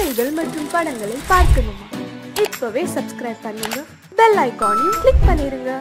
பாடல்கள் மற்றும் படங்களை பார்க்கணுமா? இப்பவே சப்ஸ்கிரைப் பண்ணுங்க, பெல் ஐகானையும் கிளிக் பண்ணிருங்க.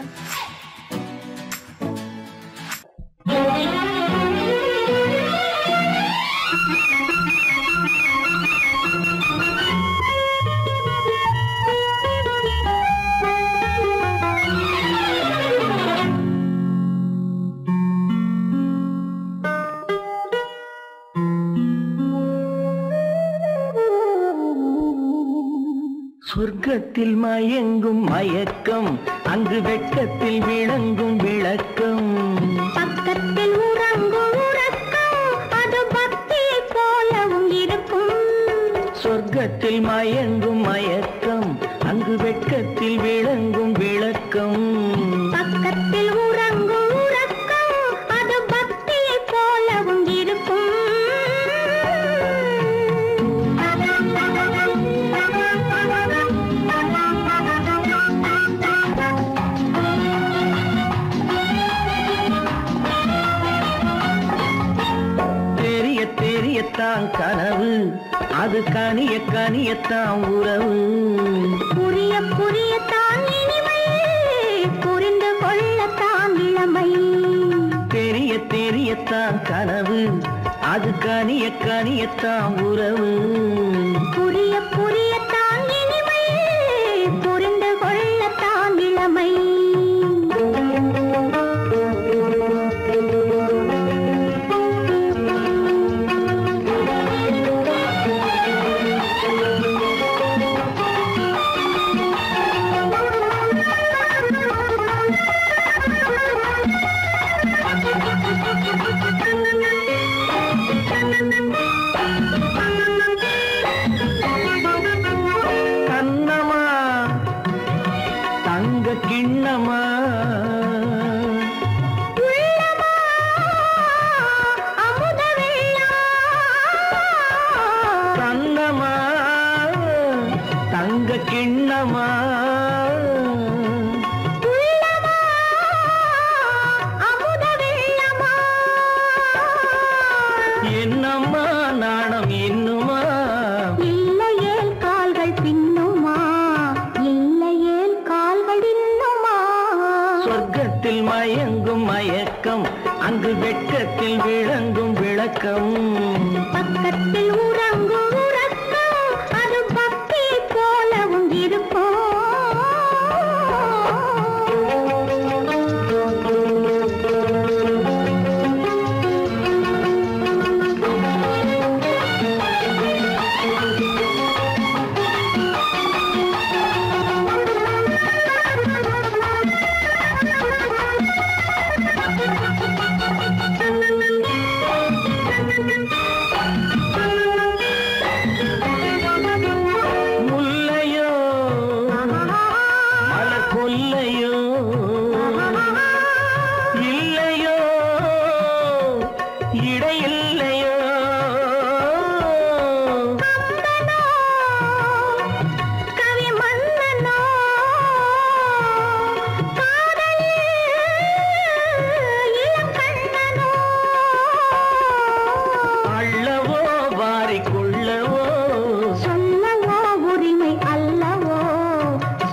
சொர்க்கத்தில் மயங்கும் மயக்கம், அங்கு வெட்கத்தில் விளங்கும் விளக்கம். பக்கத்தில் உறங்கும் உறக்கம், அது பக்தியை போலவும் இருக்கும். சொர்க்கத்தில் மயங்கும் மயக்கம், அங்கு வெட்கத்தில் விளங்கும் விளக்கம். பக்கத்தில் உறங்கும் உறக்கம், அது பக்தியை போலவும் இருக்கும். தெரியத்தான் கனவு, அது கனிய கனியத்தான் உறவு. புரிய புரியத்தான் இனிமை, புரிந்து கொள்ளத்தான் இளமை. தெரியத்தான் கனவு, அது கனிய கனியத்தான் உறவு. புரிய புரியத்தான் இனிமை, புரிந்து கொள்ளத்தான் இளமை. கண்ணமா தங்க கிண்ணமா, கண்ணமா தங்க கிண்ணமா, என்னம்மா நாணம் இன்னுமா? இல்லையேல் கால்கள் பின்னுமா, இல்லையேல் கால்கள் இன்னுமா. சொர்க்கத்தில் மயங்கும் மயக்கம், அங்கு வெட்கத்தில் விளங்கும் விளக்கம். பக்கத்தில் உறங்கும் உறக்கம், அது பக்தியை போலவும் இருக்கும். முல்லையோ மலர் கொல்லையோ, இல்லையோ இடையில்லையோ. கவி மன்னனோ, காதலில் இளங்கண்ணனோ. அள்ளவோ வாரிக்கொள்ளவோ, சொல்லவோ உரிமை அல்லவோ,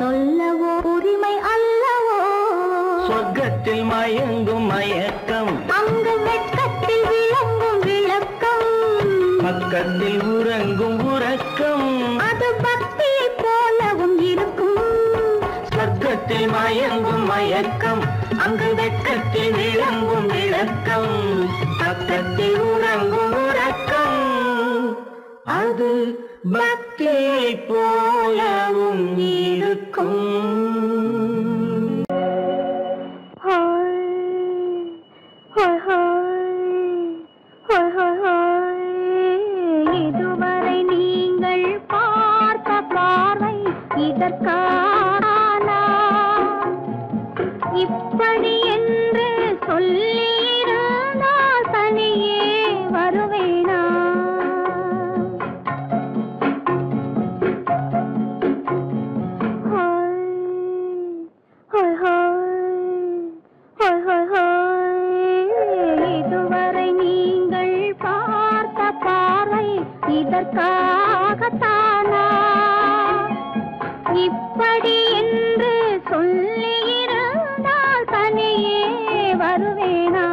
சொல்லவோ உரிமை அல்லவோ. சொர்க்கத்தில் மயங்கும் மயக்கம், அங்கு வெட்கத்தில் விளங்கும் விளக்கம். பக்கத்தில் உறங்கும் உறக்கம். அது பக்தியை போலவும் இருக்கும். சொர்க்கத்தில் மயங்கும் மயக்கம், அங்கு வெட்கத்தில் விளங்கும் விளக்கம். பக்கத்தில் உறங்கும் உறக்கம், அது பக்தியை போலவும் இருக்கும். இதுவரை நீங்கள் பார்த்த பார்வை இதற்கானா? இப்படி என்று சொல்லியிருந்தால் தனியே வருவேனா? இதற்காகத்தானா இப்படி என்று சொல்லியிருந்தால் தனியே வருவேனா?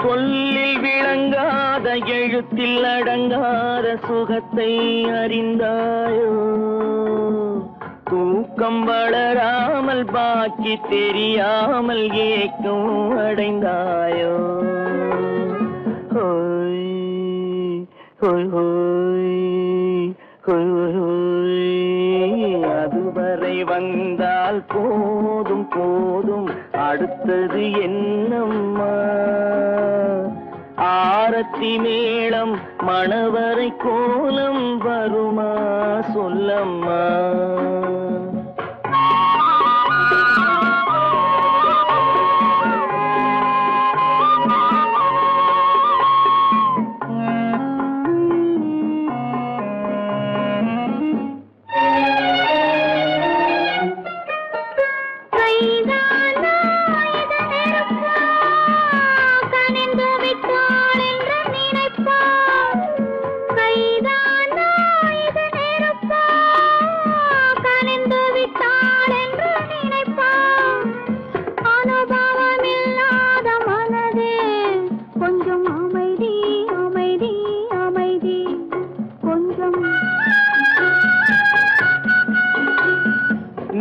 சொல்லில் விளங்காத எழுத்தில் அடங்காத சுகத்தை அறிந்தாயோ? தூக்கம் வளராமல் பாக்கி தெரியாமல் ஏக்கம் அடைந்தாயோ? ஹோய் ஹோய் ஹோய் ஹோய் ஹோய். அதுவரை வந்தால் போதும் போதும், அடுத்தது என்னம்மா? ஆரத்தி மேளம் மணவரை கோலம் வருமா சொல்லம்மா?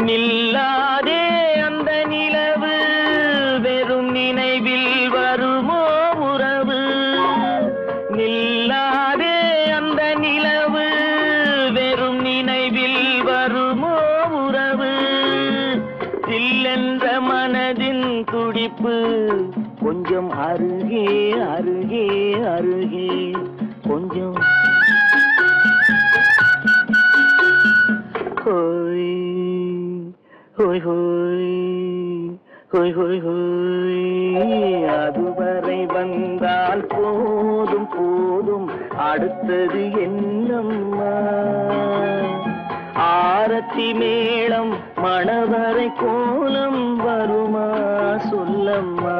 நில்லாதே அந்த நிலவு, வெறும் நினைவில் வருமோ உறவு? நில்லாதே அந்த நிலவு, வெறும் நினைவில் வருமோ உறவு? சில்லென்ற மனதின் துடிப்பு கொஞ்சம் அருகே அருகே அருகே கொஞ்சம். ஹோய் ஹோய் ஹோய் ஹோய் ஹோய் ஹோய். அதுவரை வந்தால் போதும் போதும், அடுத்தது என்னம்மா? ஆரத்தி மேளம் மணவரை கோலம் வருமா சொல்லம்மா?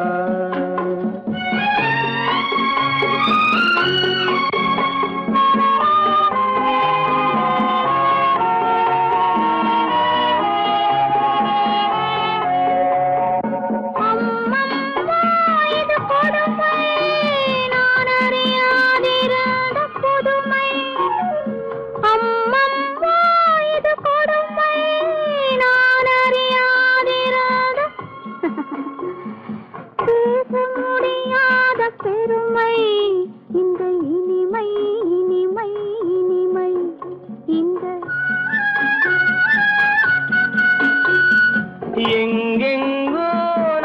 எங்கெங்கோ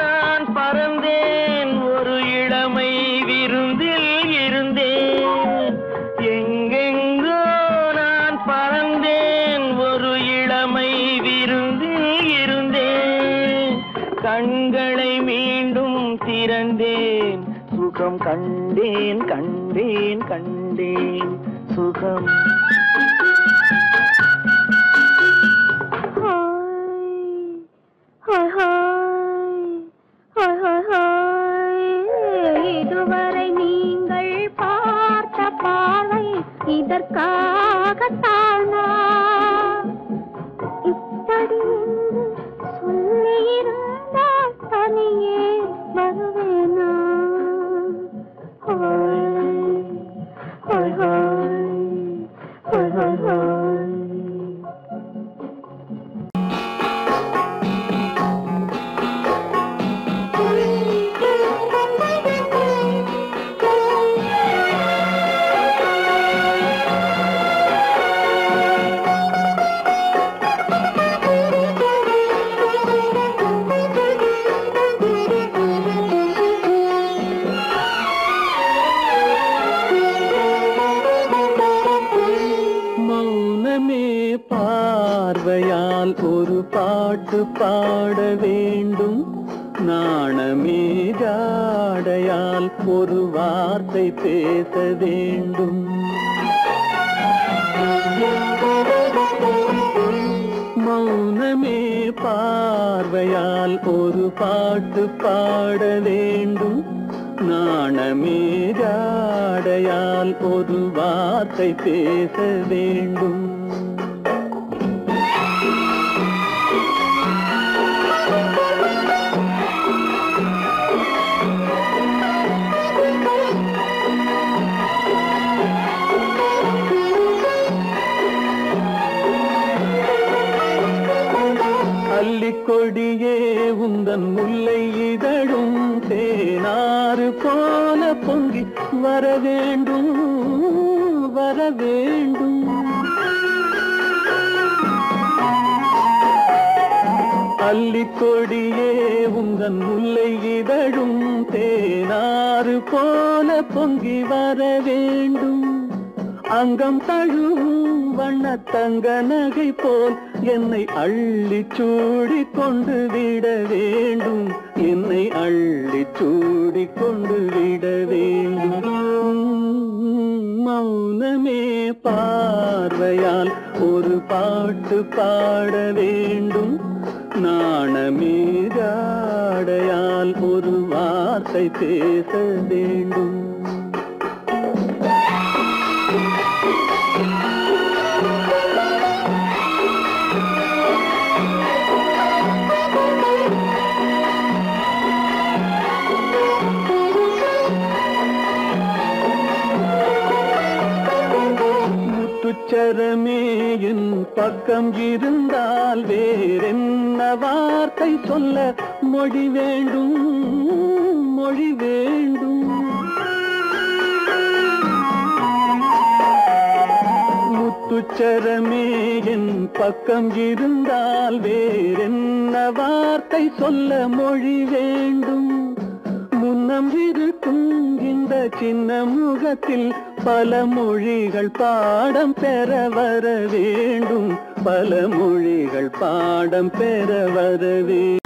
நான் பறந்தேன், ஒரு இளமை விருந்தில் இருந்தேன். எங்கெங்கோ நான் பறந்தேன், ஒரு இளமை விருந்தில் இருந்தேன். கண்களை மீண்டும் திறந்தேன், சுகம் கண்டேன் கண்டேன் கண்டேன் சுகம். இதுவரை நீங்கள் பார்த்த பார்வை இதற்காகத்தானா இப்படி என்று சொல்லியிருந்தால் தனியே வருவேனா? ஹோய் ஹோய் ஹோய் ஹோய் ஹோய். பார்வையால் ஒரு பாட்டு பாட வேண்டும், நாணமே ஜாடையால் ஒரு வார்த்தை பேச வேண்டும். மௌனமே பார்வையால் ஒரு பாட்டு பாட வேண்டும், நாணமே ஜாடையால் ஒரு வார்த்தை பேச வேண்டும். கொடியே உந்தன் முல்லை இதழும் தேனாறு போல பொங்கி வர வேண்டும் வர வேண்டும். அல்லிக்கொடியே உந்தன் முல்லை இதழும் தேனாறு போல பொங்கி வர வேண்டும். அங்கம் தழுவும் வண்ண தங்க நகை போல் என்னை அள்ளி சூடி கொண்டு விட வேண்டும். என்னை அள்ளி சூடி கொண்டு விட வேண்டும். மௌனமே பார்வையால் ஒரு பாட்டு பாட வேண்டும். நாணமே ஜாடையால் ஒரு வார்த்தை பேச வேண்டும். முத்துச்சரமே என் பக்கம் இருந்தால் வேறென்ன வார்த்தை சொல்ல மொழி வேண்டும் மொழி வேண்டும். முத்துச்சரமே என் பக்கம் இருந்தால் வேறென்ன வார்த்தை சொல்ல மொழி வேண்டும். முன்னம் இருக்கும் இந்த சின்ன முகத்தில் பல மொழிகள் பாடம் பெற வர வேண்டும். பல மொழிகள் பாடம் பெற வர வேண்டும்.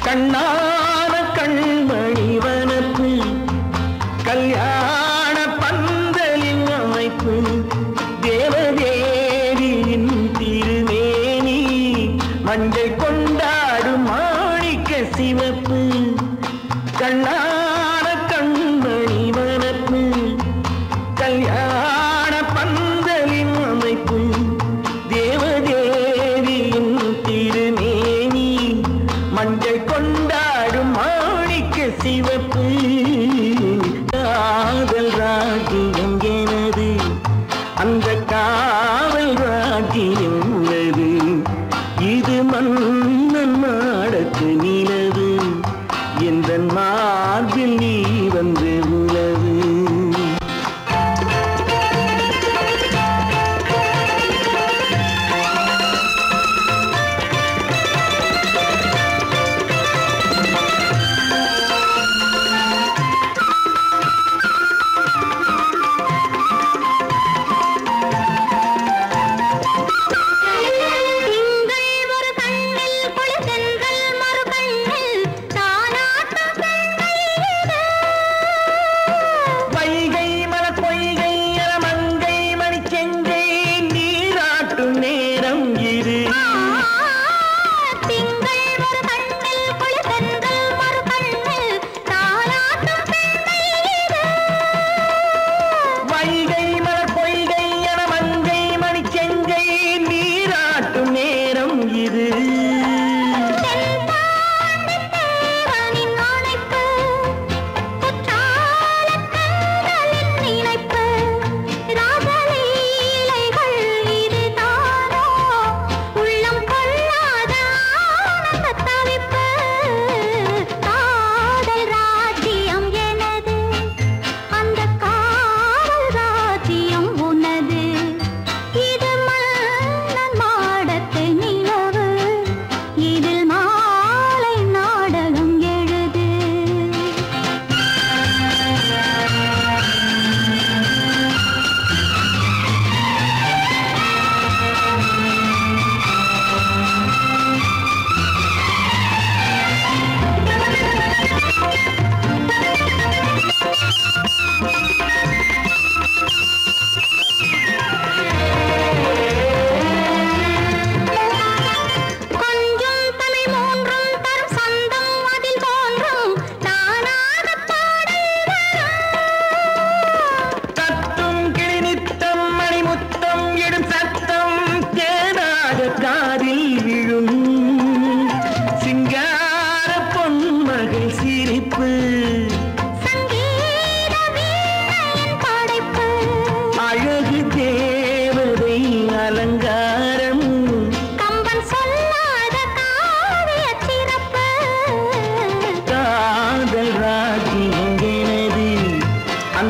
கண்ணான கண்மணி வனப்பு கல்யாண பந்தலின் அமைப்பு தேவதேவியின் திருமேனி மஞ்சள் கொண்டாடும் மாணிக்க சிவப்பு. கண்ணான கண்மணி வனப்பு கல்யாண பந்தலின் அமைப்பு தேவதேவியின் திருமேனி மஞ்சள் கொண்டாடும் மாணிக்க சிவப்பு. காதல் ராஜ்யம் எனது அந்த காவல் ராஜ்யம் உள்ளது. இது மண்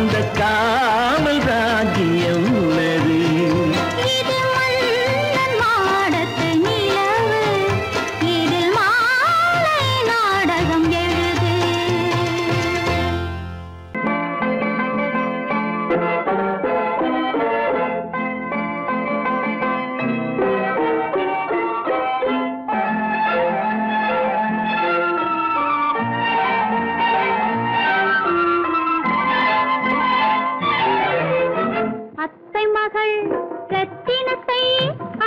அந்த காமல் ராஜ்யம் உள்ளது. இது மன்னன் மாடத்து நிலவு, இதில் மாலை நாடகம் எழுது. அத்தை மகள் ரத்தினத்தை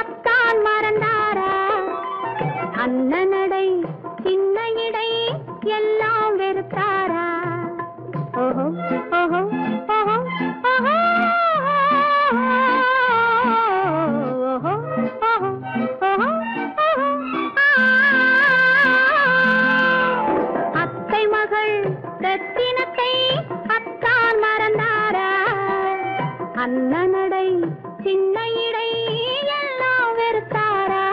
அத்தான் மறந்தாரா? அண்ணனடை சின்ன இடை எல்லாம் வெறுத்தாரா? ஓஹோ ஓஹோ ஓஹோ ஓஹோ ஓஹோ ஓஹோ ஓஹோ. அத்தை மகள் ரத்தினத்தை அத்தான் மறந்தாரா? அண்ணனடை சின்ன இடை எல்லாம் வெறுத்தாரா?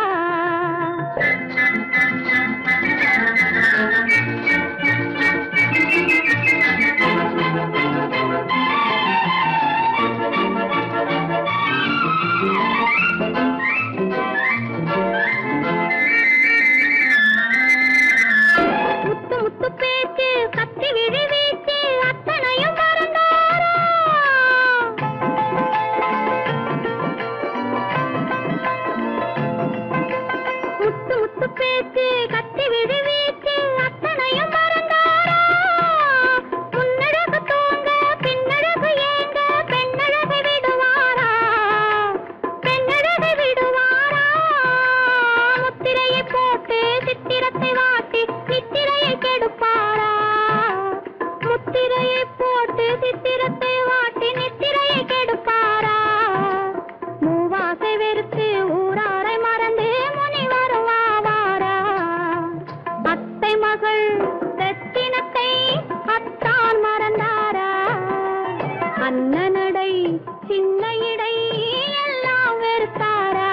முத்து முத்து பேச்சு கத்தி விழி வீச்சு அத்தனையும் மறந்தாரா? முத்து முத்து பேச்சு கத்தி விழி வீச்சு அத்தனையும் மறந்தாரா? முன்னழகு தூங்க பின்னழகு ஏங்க பெண்ணழகை விடுவாரா? பெண்ணழகை விடுவாரா? முத்திரையை போட்டு சித்திரத்தை வாட்டி நித்திரையை கெடுப்பாரா? முத்திரையை போட்டு சித்திரத்தை வாட்டி நித்திரையை கெடுப்பாரா? மூவாசை வெறுத்து ஊராரை மறந்து முனி வருவாரா? அத்தை மகள் ரத்தினத்தை அத்தான் மறந்தாரா? அண்ணனடை சின்ன இடை எல்லாம் வெறுத்தாரா?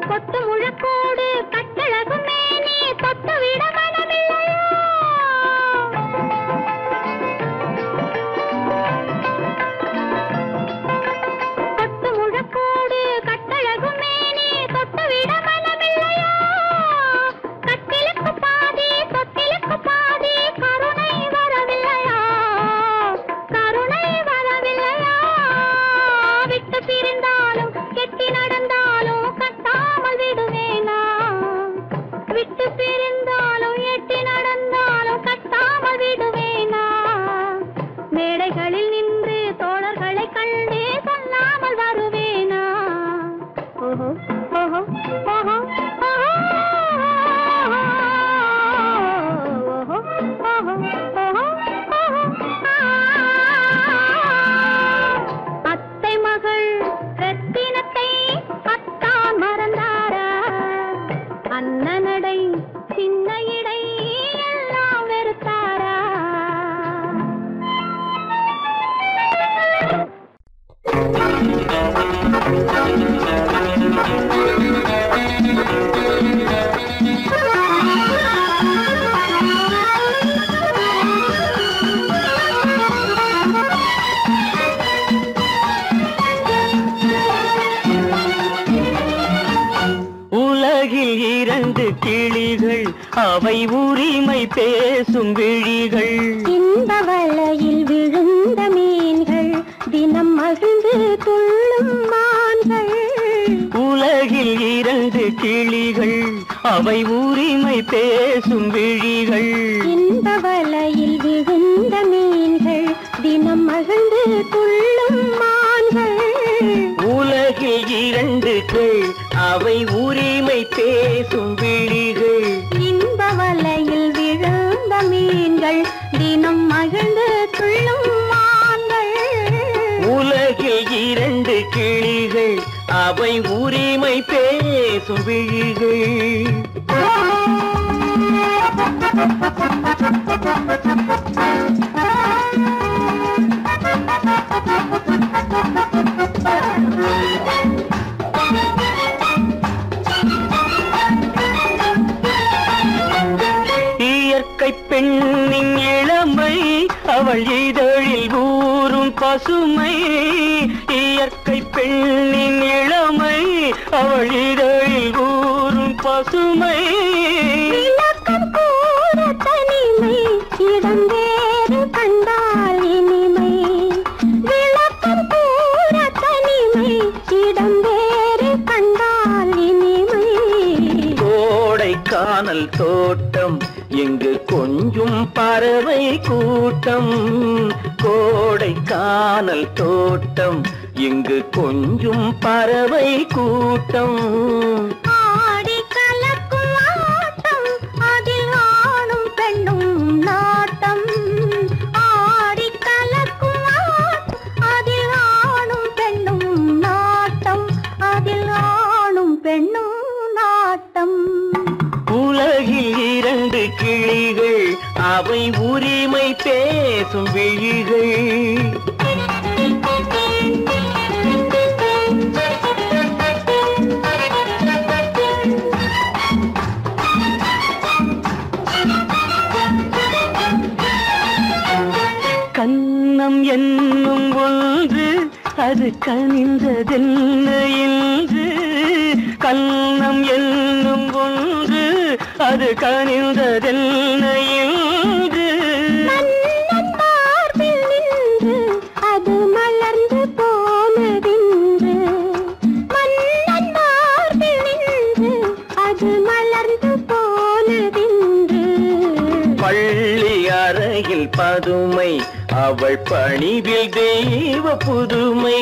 கொத்து முழக்கோடு கட்டழகு மேனி தொட்டு விட மனமில்லையா? கொத்து முழக்கோடு கட்டழகு மேனி தொட்டு விட மனமில்லையா? கட்டிலுக்கு பாதி தொட்டிலுக்கு பாதி கருணை வரவில்லையா? கருணை வரவில்லையா? விட்டு பிரிந்தாலும் கெட்டி நடந்தாலும் கட்டாமல் விடுவேனா? விட்டு பிரிந்தாலும் எட்டி நடந்தாலும் கட்டாமல் விடுவேனா? மேடைகளில் நின்று தோழர்களை கண்டு சொல்லாமல் வருவேனா? ஓஹோ ஓஹோ ஓஹோ ஓஹோ ஓஹோ ஓஹோ ஓஹோ. அத்தை மகள் ரத்தினத்தை அத்தான் மறந்தாரா? அண்ணனடை சின்ன இடை எல்லாம் வெறுத்தாரா? உலகில் இரண்டு கிளிகள் அவை உரிமை பேசும் விழிகள். இந்த வலையில் விழுந்த மீன்கள் தினம் மகிழ்ந்து துள்ளும் மான்கள். உலகில் இரண்டு கிளிகள் அவை உரிமை பேசும் விழிகள். இந்த வலையில் விழுந்த மீன்கள் தினம் மகிழ்ந்து துள்ளும் மான்கள். உலகில் இரண்டு கிள் அவை உரிமை பேசும் விழிகள். இந்த வலையில் விழுந்த மீன்கள் தினம் மகிழ்ந்து துள்ளும் மான்கள். உலகில் இரண்டு கிளிகள் அவை உரிமை பேசும் விழிகள். இயற்கை பெண்ணின் இளமை அவள் இதழில் ஊறும் பசுமை. இயற்கை பெண்ணின் இளமை அவள் இதழில் ஊறும் பசுமை. விளக்கம் கூற தனிமை இடம் வேறு கண்டால் இனிமை. விளக்கம் கூற தனிமை இடம் வேறு கண்டால் இனிமை. கோடைக்கானல் தோட்டம் எங்கு கொஞ்சும் பறவை கூட்டம். கோடைக்கானல் தோட்டம் எங்கு கொஞ்சும் பறவை கூட்டம். ஆடி கலக்கும் ஆட்டம் அதில் ஆணும் பெண்ணும் நாட்டம். ஆடி கலக்கும் ஆட்டம் அதில் ஆணும் பெண்ணும் நாட்டம். அதில் ஆணும் பெண்ணும் நாட்டம். உலகில் இரண்டு கிளிகள் அவை உரிமை பேசும் விழிகள். கன்னம் என்னும் ஒன்று அது கனிந்ததென்ன என்று. கன்னம் என்னும் ஒன்று அது கனிந்ததென்ன என்று. மன்னன் மார்பில் நின்று அது மலர்ந்து போனதென்று. மன்னன் மார்பில் நின்று அது மலர்ந்து போனதென்று. பள்ளி அறையில் பதுமை அவள் பணிவில் தெய்வ புதுமை.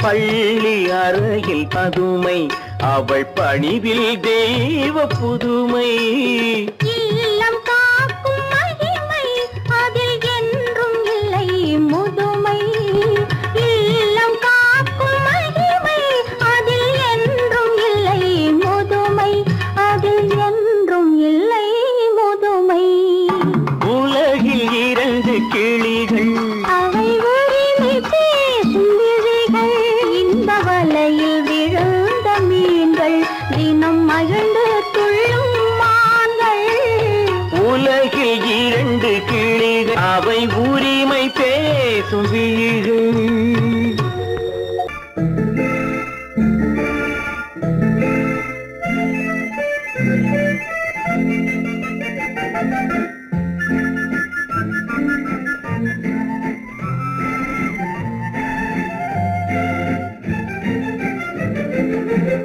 பள்ளி அறையில் பதுமை அவள் பணிவில் தெய்வ புதுமை. இல்லம் காக்கும் மகிமை அதில் என்றும் இல்லை முதுமை. இல்லம் காக்கும் மகிமை அதில் என்றும் இல்லை முதுமை. அதில் என்றும் இல்லை முதுமை. உலகில் இரண்டு கிளிகள் அவை உரிமை பேசும் விழிகள். இந்த வலையில் விழுந்த மீன்கள் தினம் மகிழ்ந்து துள்ளும் மான்கள். உலகில் இரண்டு கிளிகள் அவை உரிமை பேசும் விழிகள்.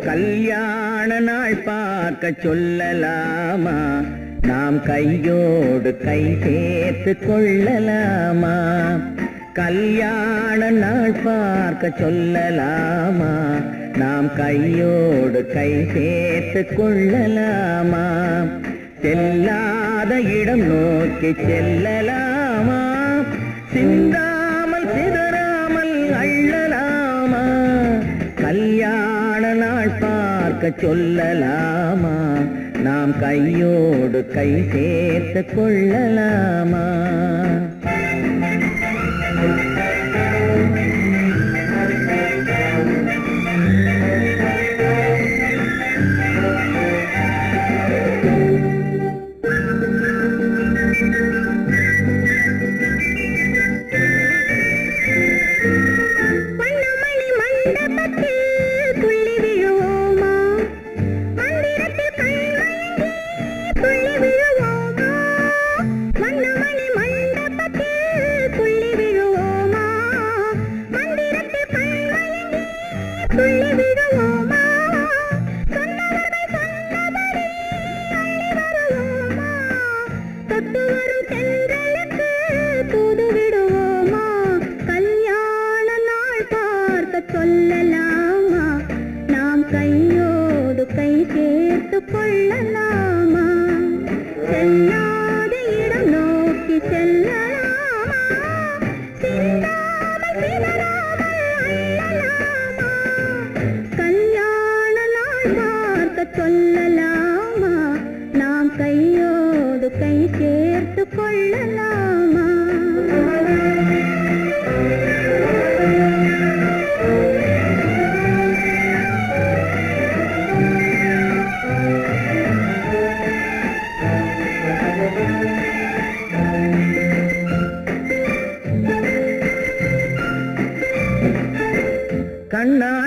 கல்யாண நாள் பார்க்க சொல்லலாமா? நாம் கையோடு கை சேர்த்து கொள்ளலாமா? கல்யாண நாள் பார்க்க சொல்லலாமா? நாம் கையோடு கை சேர்த்து கொள்ளலாமா? செல்லாத இடம் நோக்கி செல்லலாமா? சிந்தாமல் சிதறாமல் அள்ளலாமா? கல்யாண நாள் பார்க்க சொல்லலாமா? நாம் கையோடு கை சேர்த்து கொள்ளலாமா? மண்டபத்தில்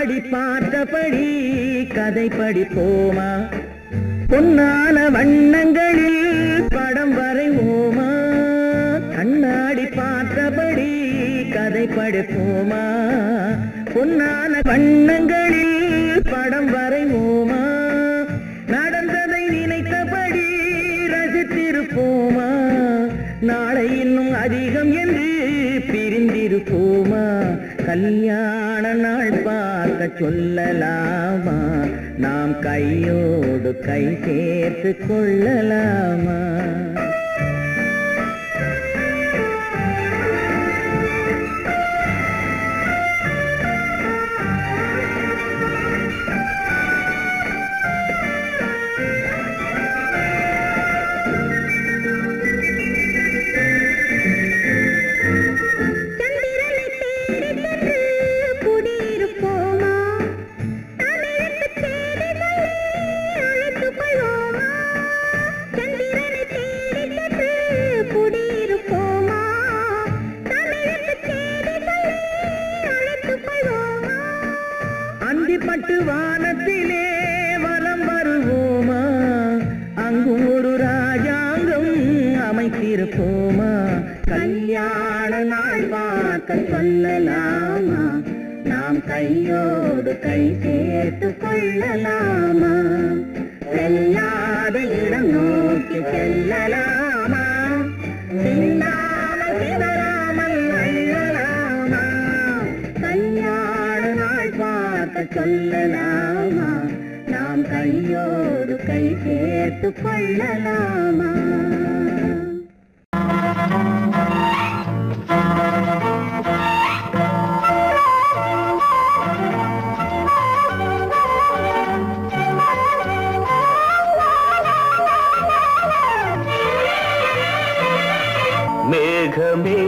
கண்ணாடி பார்த்தபடி கதை படிப்போமா பொன்னான வண்ணங்களில் படம் வரைவோமா கண்ணாடி பார்த்தபடி கதை படிப்போமா பொன்னான வண்ணங்களில் படம் வரைவோமா நடந்ததை நினைத்தபடி ரசித்திருப்போமா நாளை இன்னும் அதிகம் என்று பிரிந்திருப்போமா கல்யாண நாள் பார்க்க சொல்லலாமா நாம் கையோடு கை சேர்த்து கொள்ளலாமா பட்டு வானத்திலே வலம் வருவோமா அங்கும் ஒரு ராஜாங்கம் அமைத்திருப்போமா கல்யாண நாள் பார்க்க சொல்லலாமா நாம் கையோடு கை சேர்த்து கொள்ளலாமா செல்லாத இடம் நோக்கி செல்லலாமா சிந்தாமல் சிதறாமல் அள்ளலாமா கல்யாண நாள் பார்க்க சொல்லலாமா நாம் கையோடு கை சேர்த்து கொள்ளலாமா மேகமே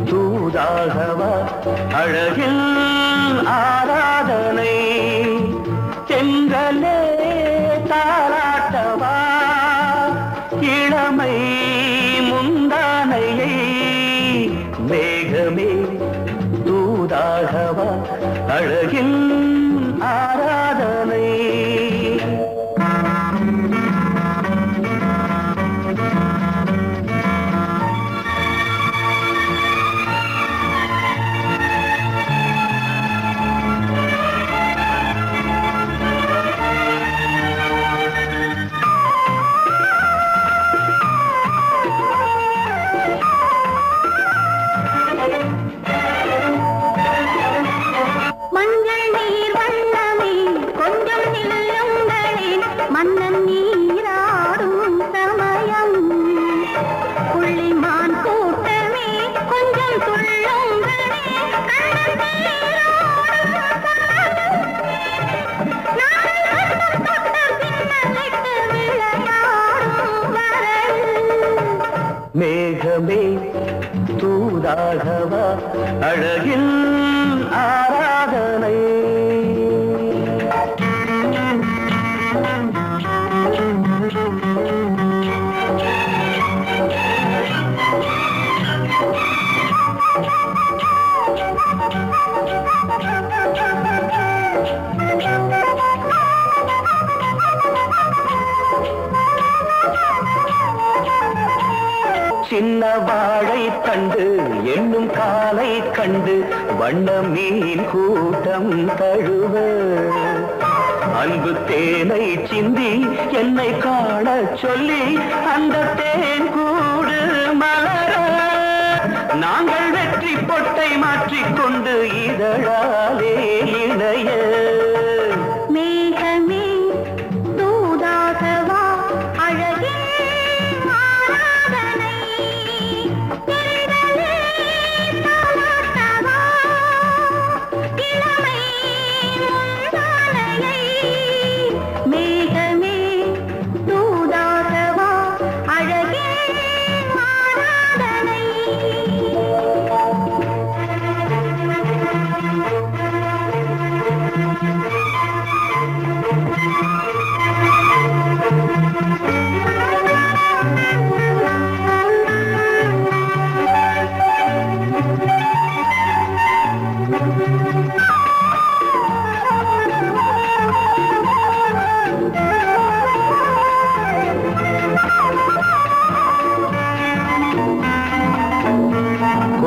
தூதாகவா அழகில் ஆராதனை செங்கலே தாராட்டவா இளமை முந்தானையை மேகமே தூதாகவா அழகில் ஆராதனை மேகமே தூதாகவா அழகில் ஆராதனை சின்ன வாழை கண்டு என்னும் காலை கண்டு வண்ண மீன் கூட்டம் தழுவ அன்பு தேனை சிந்தி என்னை காண சொல்லி அந்த தேன் கூடு மலர நாங்கள் வெற்றி பொட்டை மாற்றிக்கொண்டு இதழாலே இணைய மேகமே தூதாகவா அழகே ஆராதனை தென்றலே தாலாட்டவா இளமை முந்தானையை மேகமே தூதாகவா அழகே ஆராதனை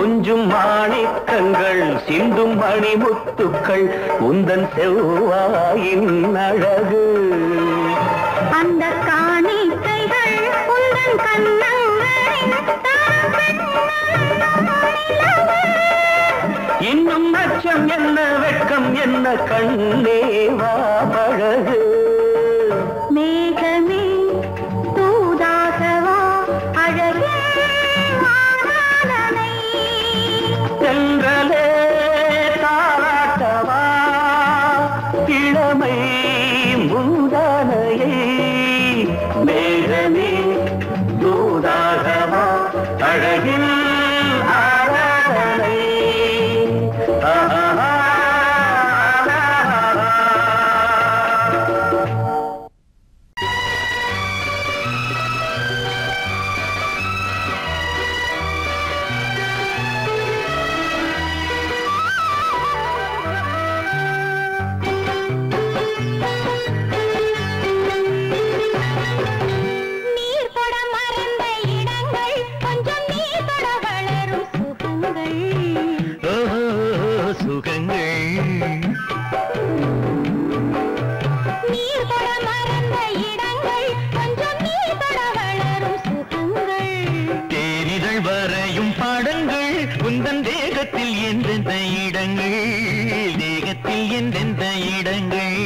கொஞ்சும் மாணிக்கங்கள் சிந்தும் மணிமுத்துக்கள் உந்தன் செவ்வாயின் அழகு. அந்த காணிக்கைகள் உந்தன் கண்ணங்களின் இன்னும் அச்சம் என்ன வெட்கம் என்ன கண்ணேவா பழகு. மேகமே தூதாகவா அழகே ஆராதனை. சென்றலே தாராட்டவா இளமை மூதானையை. மேகமே தூதாகவா அழகில் ஆராதனை. தேகத்தில் எந்தெந்த இடங்கள் தேகத்தில் எந்தெந்த இடங்கள்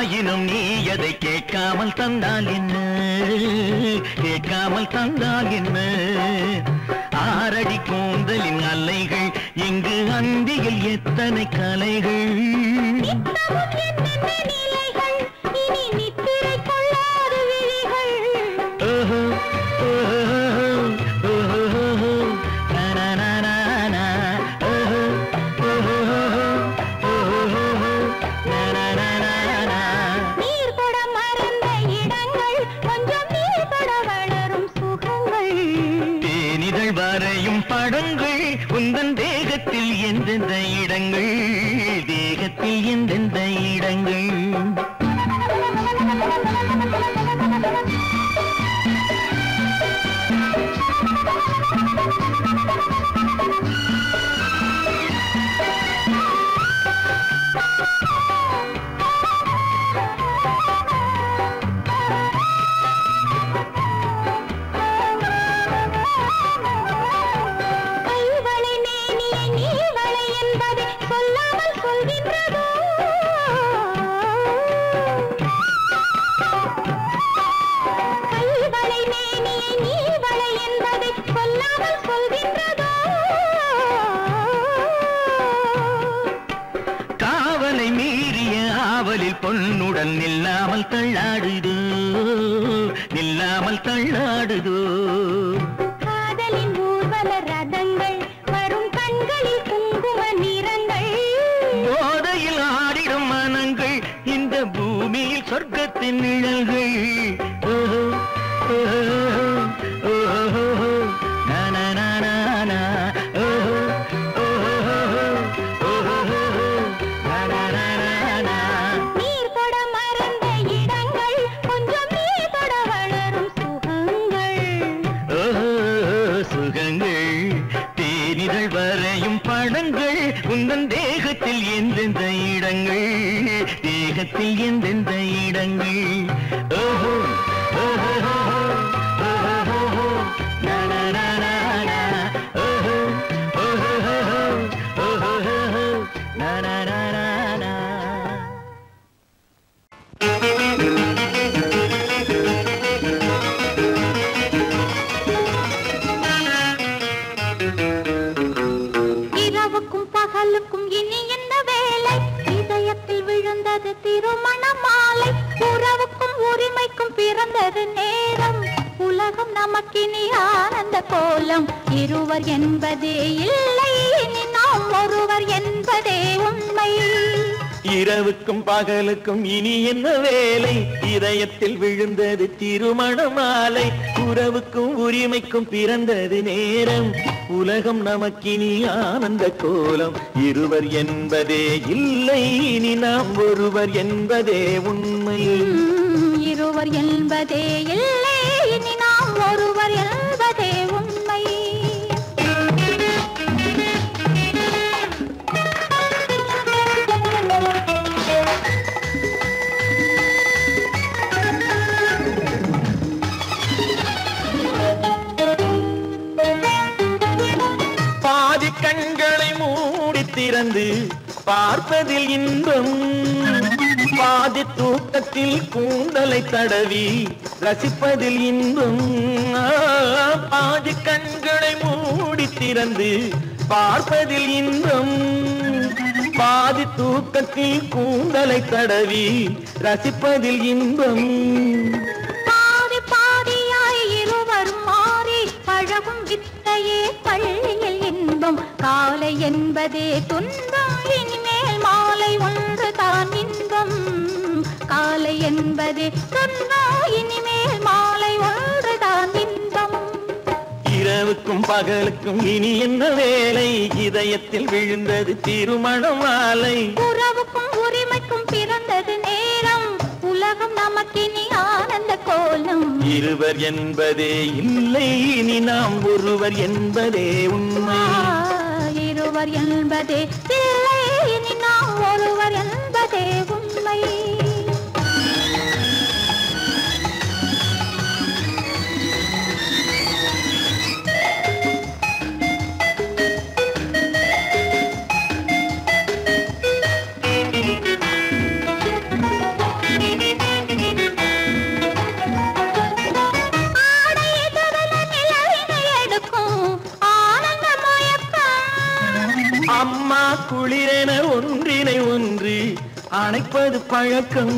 ஆயினும் நீ எதை கேட்காமல் தந்தால் என்ன கேட்காமல் தந்தால் என்ன ஆரடி கூந்தலின் அலைகள் இங்கு அந்தியில் எத்தனை கலைகள் படங்கள் உந்தன் தேகத்தில் எந்தெந்த இடங்கள் தேகத்தில் எந்தெந்த இடங்கள் காவலை மீறிய ஆவலில் பொன்னுடன் நில்லாமல் தள்ளாடுதோ நில்லாமல் தள்ளாடுதோ காதலின் ஊர்வல ரதங்கள் வரும் கண்களில் குங்கும நிறங்கள் போதையில் ஆடிடும் மனங்கள் இந்த பூமியில் சொர்க்கத்தின் நிழல்கள் உந்தன் தேகத்தில் எந்தெந்த இடங்கள் தேகத்தில் எந்தெந்த இடங்கள் ஓஹோ ஓஹோ ஓஹோ ஓஹோ ஓஹோ பகலுக்கும் இனி என்ன வேலை இதயத்தில் விழுந்தது திருமண மாலை உறவுக்கும் உரிமைக்கும் பிறந்தது நேரம் உலகம் நமக்கினி ஆனந்த கோலம் இருவர் என்பதே இல்லை இனி நாம் ஒருவர் என்பதே உண்மை இரவுக்கும் பகலுக்கும் இனி என்ன வேலை இதயத்தில் விழுந்தது திருமண மாலை உறவுக்கும் உரிமைக்கும் பிறந்தது நேரம் உலகம் நமக்கினி ஆனந்த கோலம் இருவர் என்பதே இல்லை இனி நாம் ஒருவர் என்பதே உண்மை இருவர் என்பதே இல்லை இனி நாம் ஒருவர் என்பதே உண்மை கண்களை மூடி திறந்து பார்ப்பதில் இன்பம் பாதி தூக்கத்தில் கூந்தலை தடவி ரசிப்பதில் இன்பம் பாதி கண்களை மூடி திறந்து பார்ப்பதில் இன்பம் பாதி தூக்கத்தில் கூந்தலை தடவி ரசிப்பதில் இன்பம் பாதி பாதியாய் இருவர் மாறி பழகும் வித்தையே பள்ளியில் இன்பம் காலை என்பதே துன்பம் இனிமேல் மாலை ஒன்று தான் இன்பம் காலை என்பதே துன்பம் இனிமேல் மாலை ஒன்று தான் இன்பம் இரவுக்கும் பகலுக்கும் இனி என்ன வேலை இதயத்தில் விழுந்தது திருமண மாலை உறவுக்கும் உரிமைக்கும் பிறந்தது நேரம் உலகம் நமக்கினி ஆனந்த கோலம் இருவர் என்பதே இல்லை இனி நாம் ஒருவர் என்பதே உண்மை இருவர் என்பதே இல்லை இனி நாம் ஒருவர் என்பதே உண்மை அம்மா குளிரென ஒன்றினை ஒன்று அணைப்பது பழக்கம்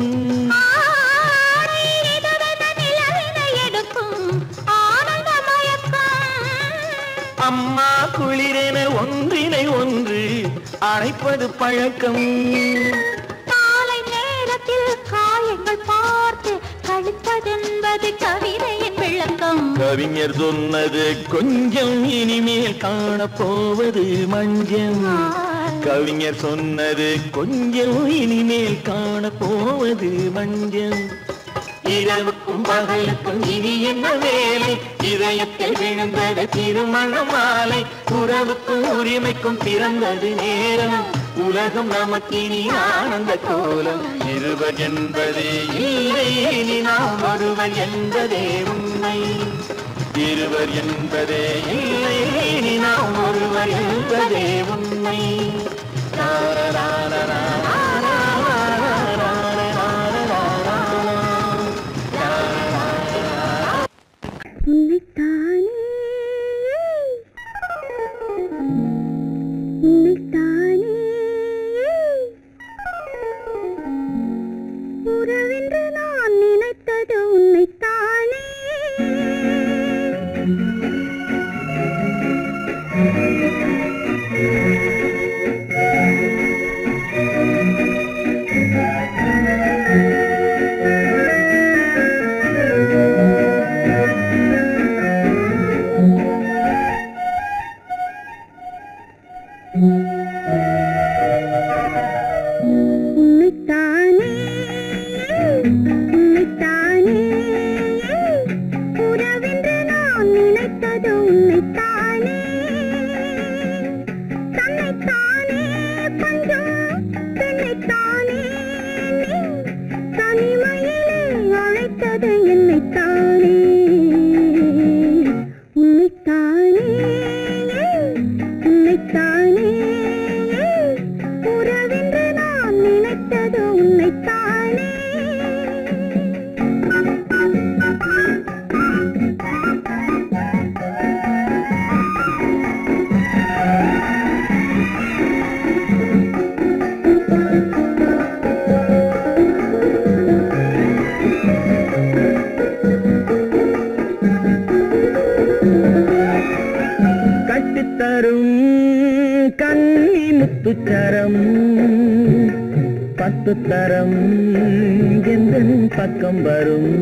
அம்மா குளிரென ஒன்றினை ஒன்று அணைப்பது பழக்கம் காலை நேரத்தில் காயங்கள் பார்த்து கழிப்பதென்பது கவிதையின் விளக்கம் கவிஞர் சொன்னது கொஞ்சம் இனிமேல் காணப்போவது மஞ்சள் கவிஞர் சொன்னது கொஞ்சம் இனிமேல் காணப்போவது மஞ்சள் இரவுக்கும் பகலுக்கும் இனி என்ன வேலை இதயத்தில் விழுந்தது திருமண மாலை உறவுக்கும் உரிமைக்கும் பிறந்தது நேரம் உலகம் நமக்கினி ஆனந்த கோலம் இருவர் என்பதே இல்லை இனி நாம் ஒருவர் என்பதே உண்மை இருவர் என்பதே இல்லை இனி நாம் ஒருவர் என்பதே உண்மை உறவென்று நான் நினைத்தது உன்னைத்தானே உன்னைத்தானே கட்டித்தரும் கண்ணி முத்துச்சரம் 10 தரம் எந்தன் பக்கம் வரும்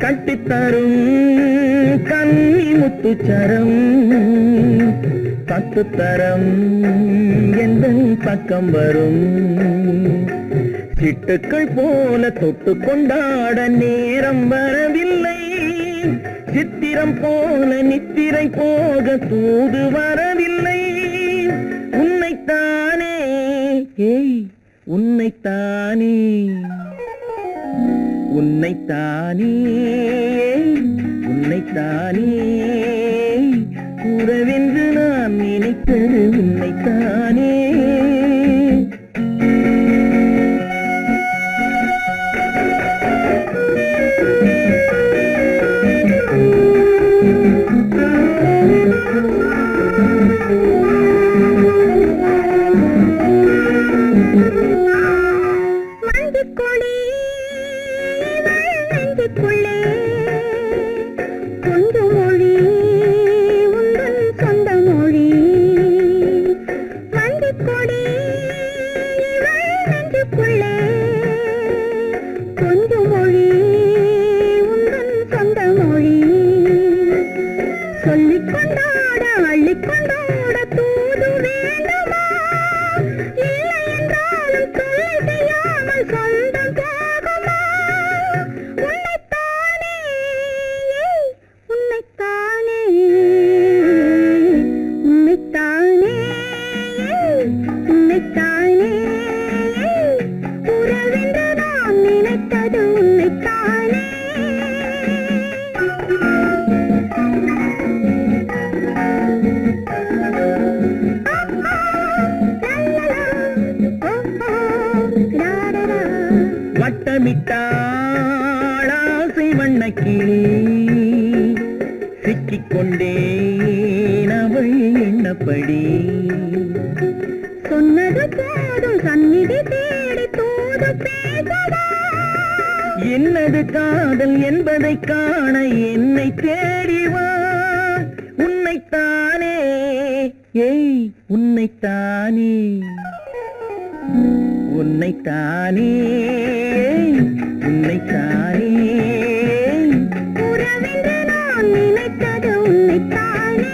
கட்டித்தரும் கண்ணி முத்துச்சரம் 10 தரம் எந்தன் பக்கம் வரும் சிட்டுக்கள் போல தொட்டு கொண்டாட நேரம் வரவில்லை சித்திரம் போல நித்திரை போக தூது வரவில்லை உன்னைத்தானே ஏய் உன்னைத்தானே உன்னைத்தானே உன்னைத்தானே கூறவென்று நான் நினைத்தது உன்னைத்தானே வட்டமிட்டாளாசை வண்ணக்கிளி சிக்கிக்கொண்டேன் அவள் எண்ணப்படி சொன்னது போதும் சந்நிதி தேடி தூது பேசவா என்னது காதல் என்பதை காண என்னை தேடிவா உன்னைத்தானே ஏய் உன்னைத்தானே உன்னைத்தானே உன்னைத்தானே உறவென்று நான் நினைத்தது உன்னைத்தானே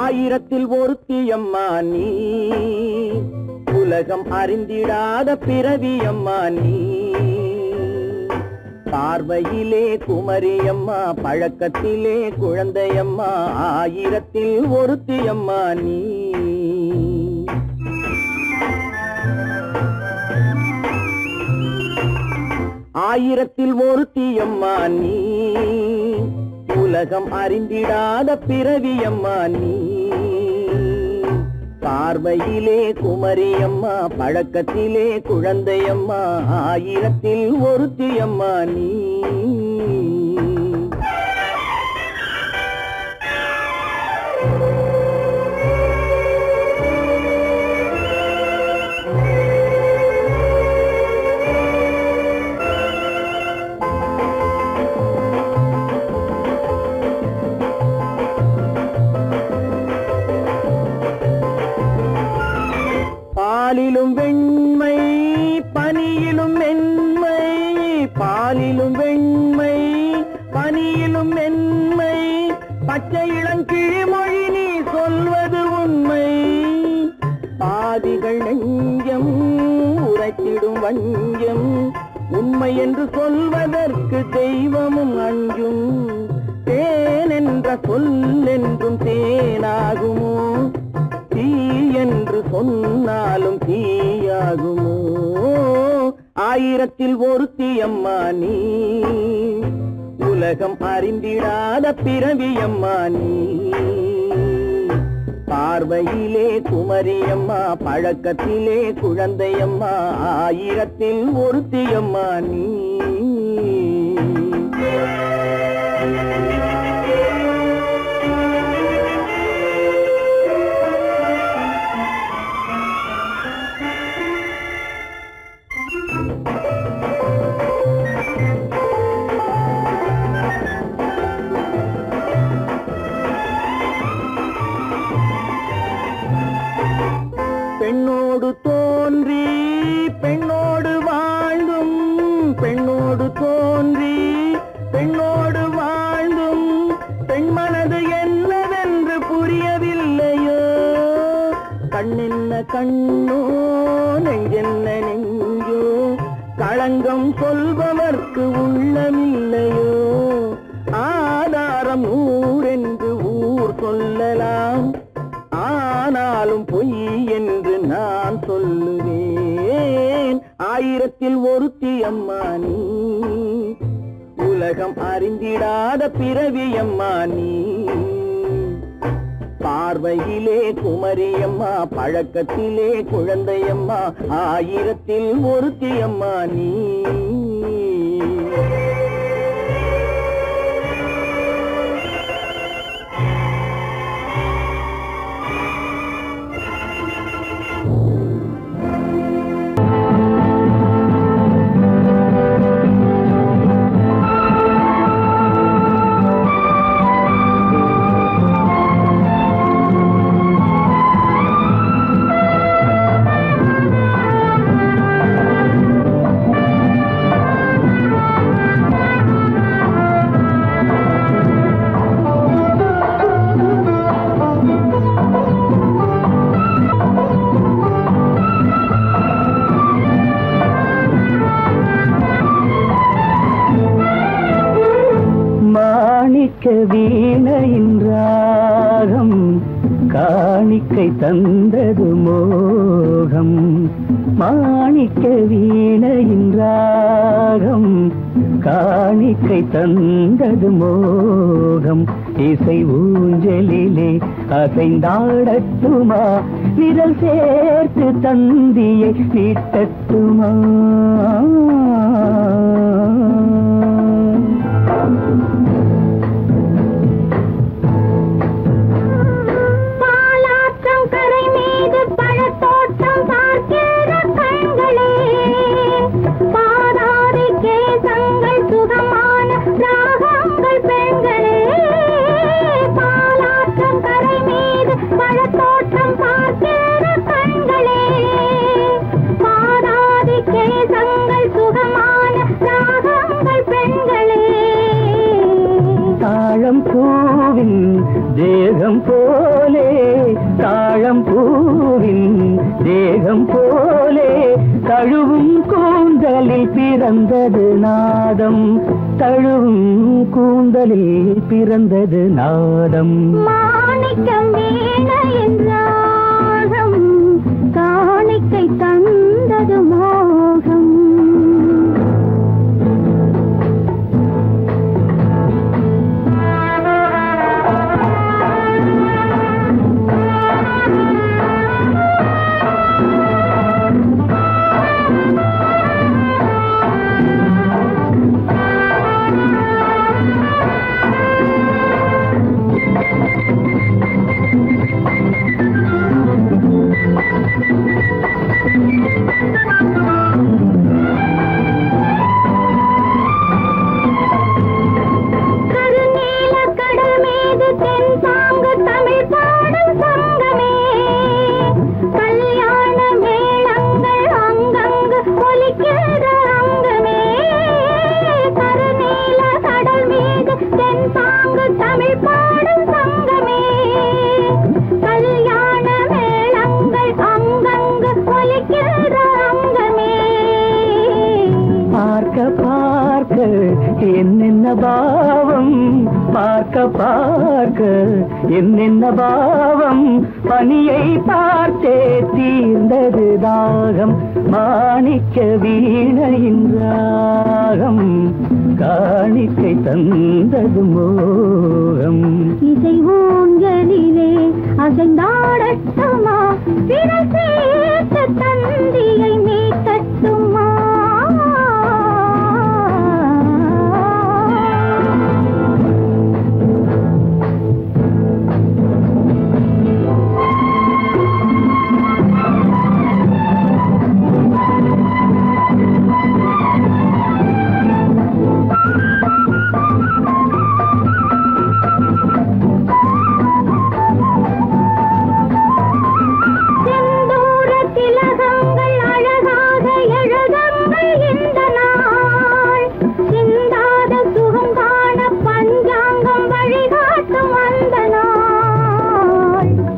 ஆயிரத்தில் ஒருத்தியம்மா நீ உலகம் அறிந்திடாத பிறவியம்மா நீ பார்வையிலே குமரியம்மா பழக்கத்திலே குழந்தையம்மா ஆயிரத்தில் ஒருத்தியம்மா நீ ஆயிரத்தில் ஒருத்தியம்மா நீ உலகம் அறிந்திடாத பிறவியம்மா நீ பார்வையிலே குமரியம்மா பழக்கத்திலே குழந்தையம்மா ஆயிரத்தில் ஒருத்தியம்மா நீ பாலிலும் வெண்மை பனியிலும் மென்மை பாலிலும் வெண்மை பனியிலும் மென்மை பச்சை இளங்கிழிமொழி நீ சொல்வது உண்மை பாதிகள் நெஞ்சம் உரைத்திடும் வஞ்சம் உண்மை என்று சொல்வதற்கு தெய்வமும் அஞ்சும் தேன் என்ற சொல் என்றும் தேனாகுமோ தீ என்று சொன்னாலும் தீயாகுமோ ஆயிரத்தில் ஒருத்தியம்மா நீ உலகம் அறிந்திடாத பிறவியம்மா நீ. பார்வையிலே குமரியம்மா, பழக்கத்திலே குழந்தையம்மா, ஆயிரத்தில் ஒருத்தியம்மா நீ. பெண்ணோடு தோன்றி பெண்ணோடு வாழ்ந்தும், பெண்ணோடு தோன்றி பெண்ணோடு வாழ்ந்தும், பெண்மனது என்னவென்று புரியவில்லையோ. கண்ணென்ன கண்ணோ, நெஞ்சென்ன நெஞ்சோ, களங்கம் சொல்பவர்க்கு உள்ளமில்லையோ. ஆதாரம் ஊரென்று ஊர் சொல்லலாம், ஆனாலும் பொய் என்று நான் சொல்லுவேன். ஆயிரத்தில் ஒருத்தி அம்மா நீ. உலகம் அறிந்திடாத பிறவியம்மா நீ. பார்வையிலே குமரியம்மா, பழக்கத்திலே குழந்தையம்மா, ஆயிரத்தில் ஒருத்தி அம்மா நீ. வீணையின் ராகம் காணிக்கை தந்தது மோகம். மாணிக்க வீணையின் ராகம் காணிக்கை தந்தது மோகம். இசை ஊஞ்சலிலே அசைந்தாடட்டுமா, விரல் சேர்த்து தந்தியை நீட்டட்டுமா. தேகம் போலே தாழம் பூவின் தேகம் போலே தழுவும் கூந்தலில் பிறந்தது நாதம். தழுவும் கூந்தலில் பிறந்தது நாதம். மாணிக்கம் வீணையின் ராகம் காணிக்கை தந்தது மோகம். என்னென்ன பாவம் பார்க்க பார்க்க என்னென்ன பாவம். பனியை பார்த்தே தீர்ந்தது தாகம். மாணிக்க வீணையின் ராகம் காணிக்கை தந்தது மோகம். இசை ஊஞ்சலிலே அசைந்தாடட்டுமா, விரல் சேர்த்த தந்தியை மீட்டட்டுமா?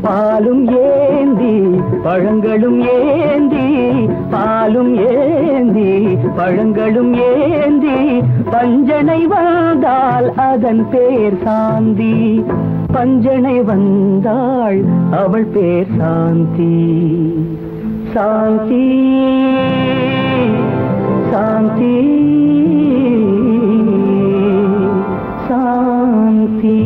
பாலும் ஏந்தி பழங்களும் ஏந்தி, பாலும் ஏந்தி பழங்களும் ஏந்தி, பஞ்சனை வந்தால் அதன் பேர் சாந்தி. பஞ்சனை வந்தாள் அவள் பேர் சாந்தி. சாந்தி சாந்தி சாந்தி.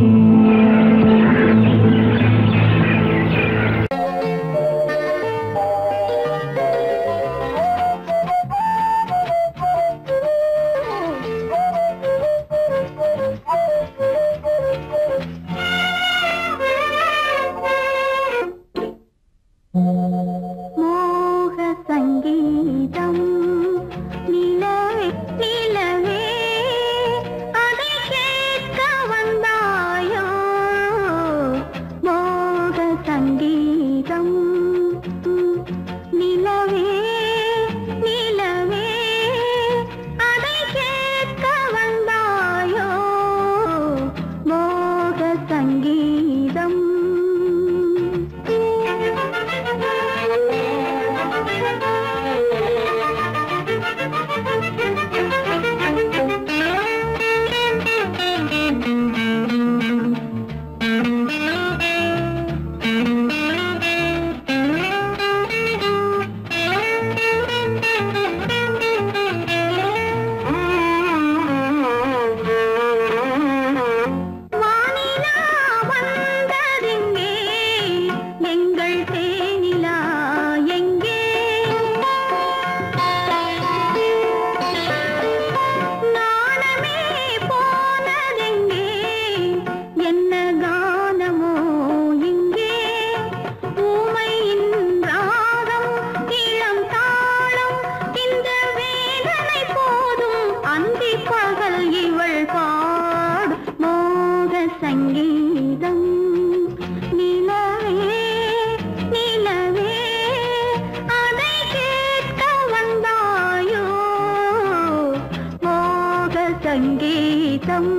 சங்கீதம்